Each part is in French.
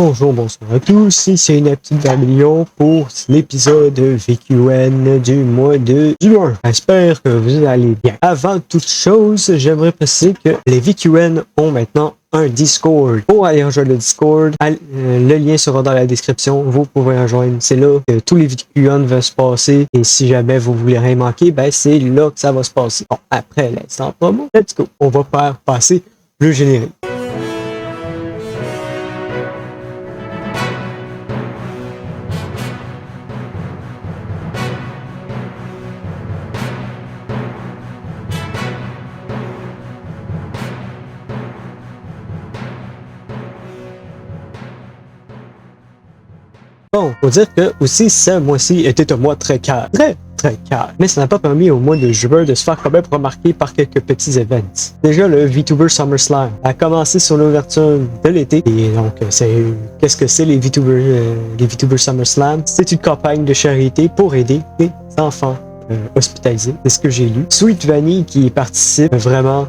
Bonjour, bonsoir à tous, ici une petite vidéo pour l'épisode VQN du mois de juin. J'espère que vous allez bien. Avant toute chose, j'aimerais préciser que les VQN ont maintenant un Discord. Pour aller rejoindre le Discord, le lien sera dans la description, vous pouvez rejoindre. C'est là que tous les VQN vont se passer et si jamais vous voulez rien manquer, ben c'est là que ça va se passer. Bon, après l'instant promo, let's go. On va faire passer le générique. Bon, faut dire que aussi ce mois-ci était un mois très calme. Très calme. Mais ça n'a pas permis au mois de juin de se faire quand même remarquer par quelques petits events. Déjà, le VTuber SummerSlam a commencé sur l'ouverture de l'été. Et donc, qu'est-ce que c'est les VTuber SummerSlam? C'est une campagne de charité pour aider les enfants hospitalisés. C'est ce que j'ai lu. Sweet Vanny qui participe vraiment.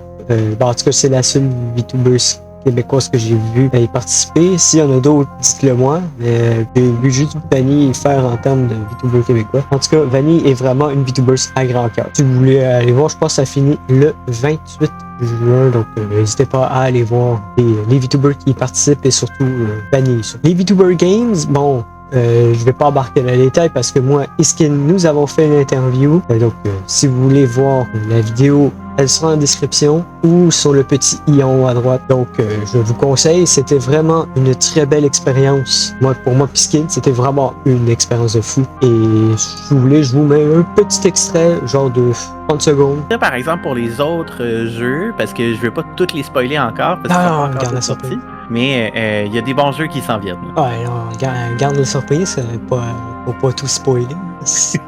En tout cas, c'est la seule VTuber québécoise que j'ai vu y participer. S'il y en a d'autres, dites-le moi. J'ai vu juste Vanny faire en termes de VTuber québécois. En tout cas, Vanny est vraiment une VTuber à grand cœur. Si vous voulez aller voir, je pense que ça finit le 28 juin. Donc, n'hésitez pas à aller voir les VTubers qui y participent et surtout Vanny. Les VTuber Games, bon, je vais pas embarquer dans les détails parce que moi et Skin, nous avons fait une interview. Donc, si vous voulez voir la vidéo, elle sera en description ou sur le petit i en haut à droite. Donc, je vous conseille, c'était vraiment une très belle expérience. Pour moi, Skin, c'était vraiment une expérience de fou. Et si vous voulez, je vous mets un petit extrait, genre de 30 secondes. Par exemple, pour les autres jeux, parce que je veux pas toutes les spoiler encore, parce que non, garde la surprise. Mais il y a des bons jeux qui s'en viennent. Ouais, non, garde la surprise, faut pas tout spoiler. Ce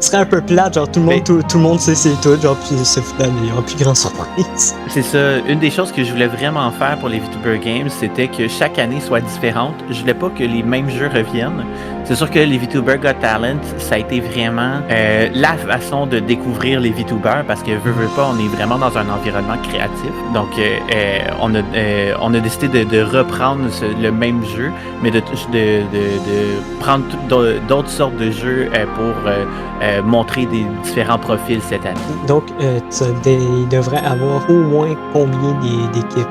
serait un peu plate, genre tout le monde sait c'est tout, genre puis c'est finalement il y aura plus grand surprise. C'est ça, une des choses que je voulais vraiment faire pour les VTuber Games, c'était que chaque année soit différente. Je voulais pas que les mêmes jeux reviennent. C'est sûr que les VTuber Got Talent, ça a été vraiment la façon de découvrir les VTubers parce que veux pas, on est vraiment dans un environnement créatif. Donc on a décidé de reprendre le même jeu, mais de prendre d'autres sortes de jeux pour montrer des différents profils cette année. Donc, il devrait avoir au moins combien d'équipes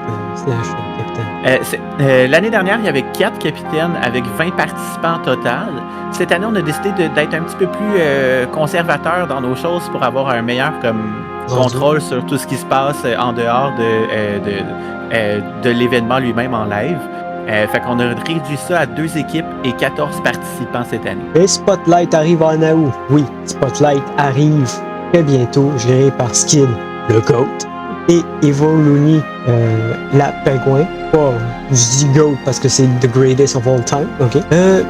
capitaine? L'année dernière, il y avait 4 capitaines avec 20 participants total. Cette année, on a décidé d'être un petit peu plus conservateur dans nos choses pour avoir un meilleur contrôle sur tout ce qui se passe en dehors de l'événement lui-même en live. Fait qu'on a réduit ça à 2 équipes et 14 participants cette année. Et Spotlight arrive en août. Oui, Spotlight arrive très bientôt, géré par Skin, le GOAT, et Evoluni, la pingouin. Oh, je dis GOAT parce que c'est the greatest of all time, ok?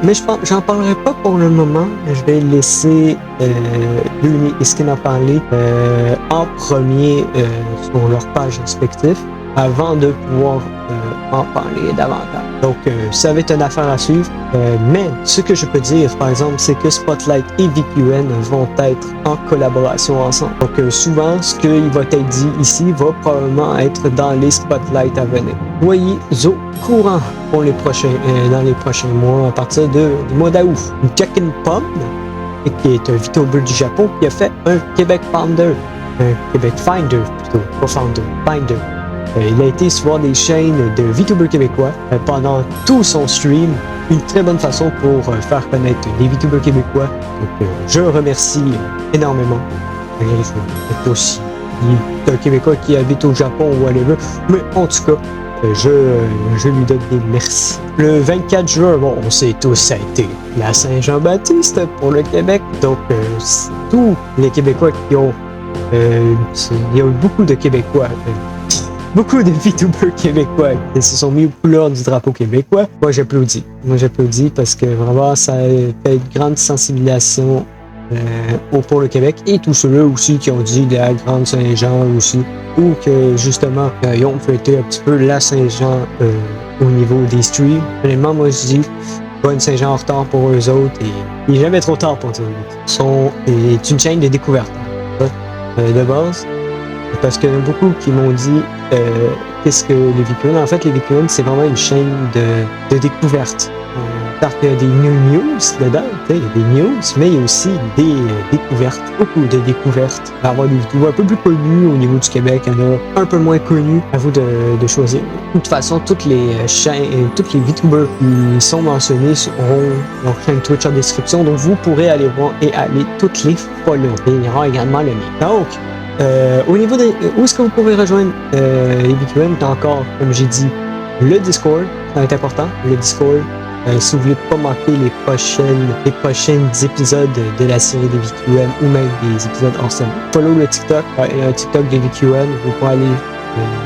Mais j'en parlerai pas pour le moment. Je vais laisser Luni et Skin en parler en premier sur leur page respective avant de pouvoir en parler davantage. Donc, ça va être une affaire à suivre. Mais ce que je peux dire, par exemple, c'est que Spotlight et VQN vont être en collaboration ensemble. Donc, souvent, ce qui va être dit ici va probablement être dans les Spotlights à venir. Soyez au courant pour dans les prochains mois, à partir du mois d'août. Jackin Pom, qui est un VTuber du Japon, qui a fait un Québec Finder, plutôt, pas Founder, Finder. Il a été sur des chaînes de VTubers québécois pendant tout son stream. Une très bonne façon pour faire connaître les VTubers québécois. Donc, je remercie énormément. Je ne sais pas si il est un Québécois qui habite au Japon ou whatever, mais en tout cas, je lui donne des merci. Le 24 juin, bon, on sait tous, ça a été la Saint-Jean-Baptiste pour le Québec. Donc, tous les Québécois qui ont... il y a eu beaucoup de Québécois... beaucoup de VTubers québécois qui se sont mis aux couleurs du drapeau québécois. Moi, j'applaudis. Parce que vraiment, ça a fait une grande sensibilisation pour le Québec et tous ceux-là aussi qui ont dit de la Grande Saint-Jean aussi, ou que justement, ils ont fêté un petit peu la Saint-Jean au niveau des streams. Honnêtement, moi, je dis bonne Saint-Jean en retard pour eux autres et il n'est jamais trop tard pour eux autres. C'est une chaîne de découverte de base. parce qu'il y en a beaucoup qui m'ont dit qu'est-ce que les VQN. En fait, les VQN, c'est vraiment une chaîne de découverte. Parce qu'il y a des news dedans, il y a des news, mais il y a aussi des découvertes, beaucoup de découvertes. Il va y avoir des vidéos un peu plus connues au niveau du Québec, il y en a un peu moins connues, à vous de choisir. De toute façon, toutes les chaînes, tous les VTubers qui sont mentionnés auront leur chaîne Twitch en description, donc vous pourrez aller voir et aller toutes les follow. Et il y aura également le lien. Donc, au niveau de où est-ce que vous pouvez rejoindre les VQN, encore, comme j'ai dit, le Discord, ça va être important, le Discord. Si vous voulez pas manquer les prochains épisodes de la série des VQN ou même des épisodes hors série. Follow le TikTok, un TikTok des VQN, vous pouvez aller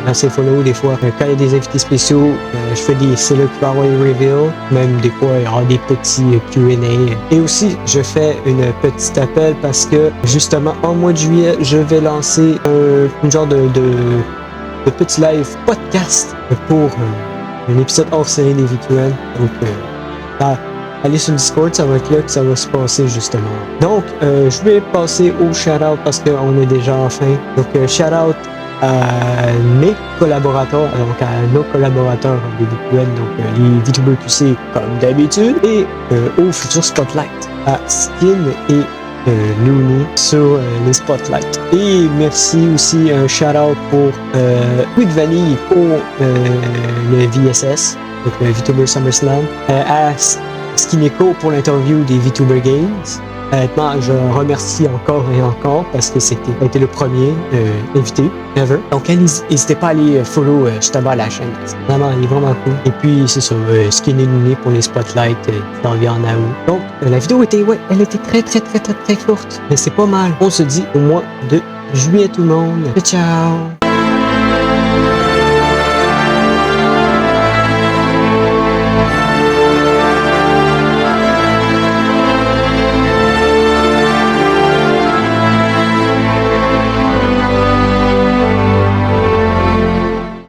lancer follow des fois. Quand il y a des invités spéciaux, c'est là qu'il va y avoir les reveals, même des fois il y aura des petits Q&A. Et aussi, je fais une petite appel parce que justement en mois de juillet, je vais lancer une genre de petit live podcast pour un épisode hors série des VQN. Donc, allez sur le Discord, ça va être là que ça va se passer justement. Donc, je vais passer au shout-out parce qu'on est déjà en fin. Donc, shout-out à mes collaborateurs, donc à nos collaborateurs des VQN, donc les VTubers QC comme d'habitude, et au futur Spotlight, à Skin et Looney sur les Spotlight. Et merci aussi un shout-out pour Quick Vanille pour le VSS, donc le VTuber SummerSlam, à Skineko pour l'interview des VTuber Games. Honnêtement, je remercie encore et encore parce que c'était le premier invité ever. Donc, n'hésitez pas à aller follow justement la chaîne. Vraiment, il est vraiment cool. Et puis, c'est ça, Skin et Looney pour les Spotlights qui s'en vient en août. Donc, la vidéo elle était très courte, mais c'est pas mal. On se dit au mois de juillet tout le monde. Ciao!